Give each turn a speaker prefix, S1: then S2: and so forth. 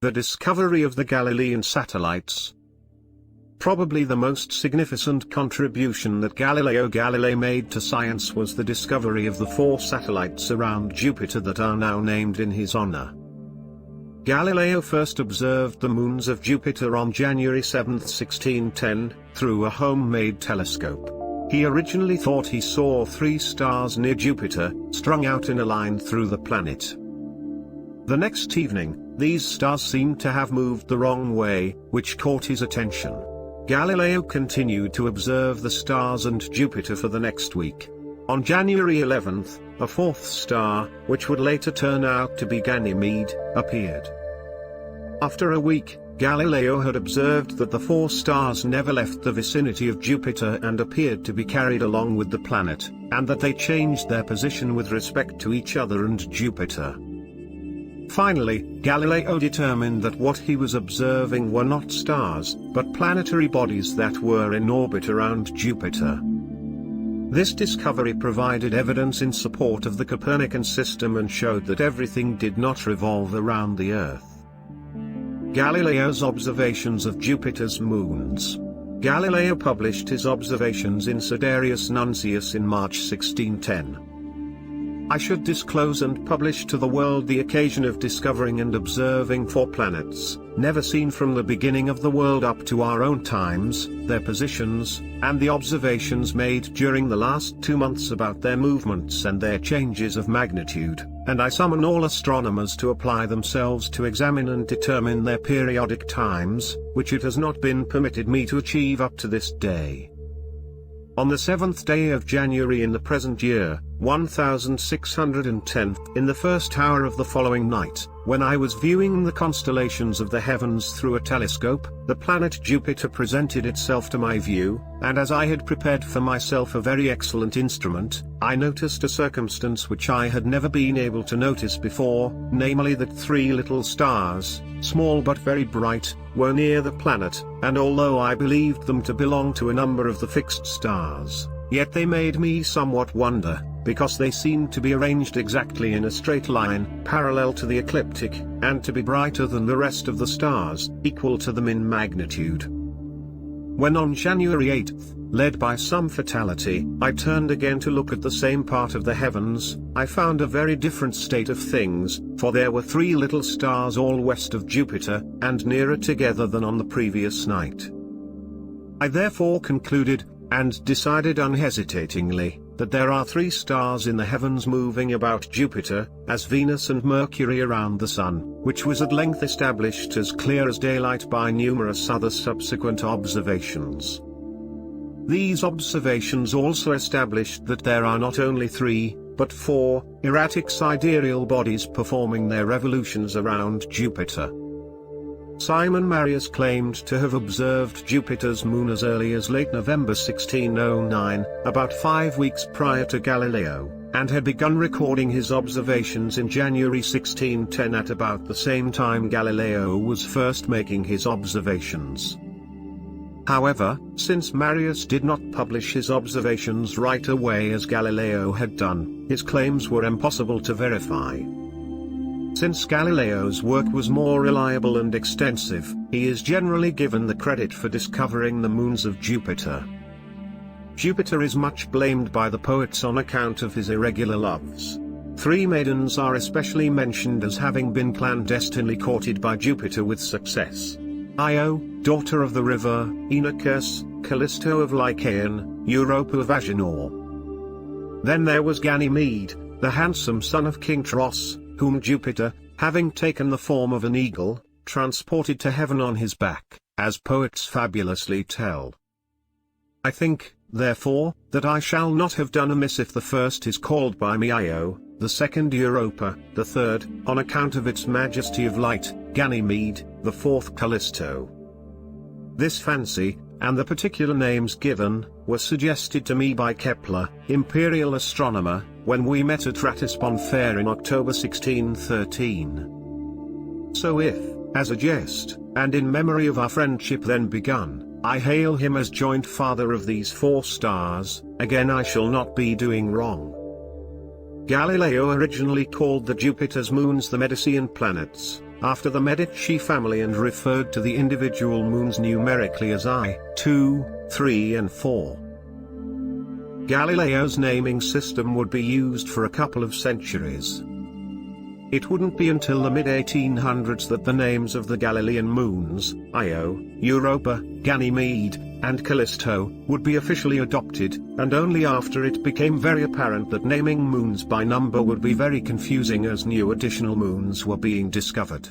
S1: The discovery of the Galilean satellites. Probably the most significant contribution that Galileo Galilei made to science was the discovery of the 4 satellites around Jupiter that are now named in his honor. Galileo first observed the moons of Jupiter on January 7th, 1610, through a homemade telescope. He originally thought he saw 3 stars near Jupiter, strung out in a line through the planet. The next evening, these stars seemed to have moved the wrong way, which caught his attention. Galileo continued to observe the stars and Jupiter for the next week. On January 11th, a 4th star, which would later turn out to be Ganymede, appeared. After a week, Galileo had observed that the 4 stars never left the vicinity of Jupiter and appeared to be carried along with the planet, and that they changed their position with respect to each other and Jupiter. Finally, Galileo determined that what he was observing were not stars, but planetary bodies that were in orbit around Jupiter. This discovery provided evidence in support of the Copernican system and showed that everything did not revolve around the Earth. Galileo's observations of Jupiter's moons. Galileo published his observations in Sidereus Nuncius in March 1610. I should disclose and publish to the world the occasion of discovering and observing 4 planets, never seen from the beginning of the world up to our own times, their positions, and the observations made during the last 2 months about their movements and their changes of magnitude, and I summon all astronomers to apply themselves to examine and determine their periodic times, which it has not been permitted me to achieve up to this day. On the 7th day of January in the present year, 1610, in the first hour of the following night, when I was viewing the constellations of the heavens through a telescope, the planet Jupiter presented itself to my view, and as I had prepared for myself a very excellent instrument, I noticed a circumstance which I had never been able to notice before, namely that 3 little stars, small but very bright, were near the planet, and although I believed them to belong to a number of the fixed stars, yet they made me somewhat wonder, because they seemed to be arranged exactly in a straight line, parallel to the ecliptic, and to be brighter than the rest of the stars, equal to them in magnitude. When on January 8th, led by some fatality, I turned again to look at the same part of the heavens, I found a very different state of things, for there were 3 little stars all west of Jupiter, and nearer together than on the previous night. I therefore concluded, and decided unhesitatingly, that there are 3 stars in the heavens moving about Jupiter, as Venus and Mercury around the Sun, which was at length established as clear as daylight by numerous other subsequent observations. These observations also established that there are not only 3, but 4, erratic sidereal bodies performing their revolutions around Jupiter. Simon Marius claimed to have observed Jupiter's moon as early as late November 1609, about 5 weeks prior to Galileo, and had begun recording his observations in January 1610 at about the same time Galileo was first making his observations. However, since Marius did not publish his observations right away as Galileo had done, his claims were impossible to verify. Since Galileo's work was more reliable and extensive, he is generally given the credit for discovering the moons of Jupiter. Jupiter is much blamed by the poets on account of his irregular loves. 3 maidens are especially mentioned as having been clandestinely courted by Jupiter with success. Io, daughter of the river, Inachus, Callisto of Lycaon, Europa of Agenor. Then there was Ganymede, the handsome son of King Tros, whom Jupiter, having taken the form of an eagle, transported to heaven on his back, as poets fabulously tell. I think, therefore, that I shall not have done amiss if the first is called by me Io, the second Europa, the third, on account of its majesty of light, Ganymede, the fourth Callisto. This fancy, and the particular names given, were suggested to me by Kepler, imperial astronomer, when we met at Ratisbon Fair in October 1613. So if, as a jest, and in memory of our friendship then begun, I hail him as joint father of these 4 stars, again I shall not be doing wrong. Galileo originally called the Jupiter's moons the Medicean planets, after the Medici family and referred to the individual moons numerically as I, 2, 3 and 4. Galileo's naming system would be used for a couple of centuries. It wouldn't be until the mid-1800s that the names of the Galilean moons, Io, Europa, Ganymede, and Callisto, would be officially adopted, and only after it became very apparent that naming moons by number would be very confusing as new additional moons were being discovered.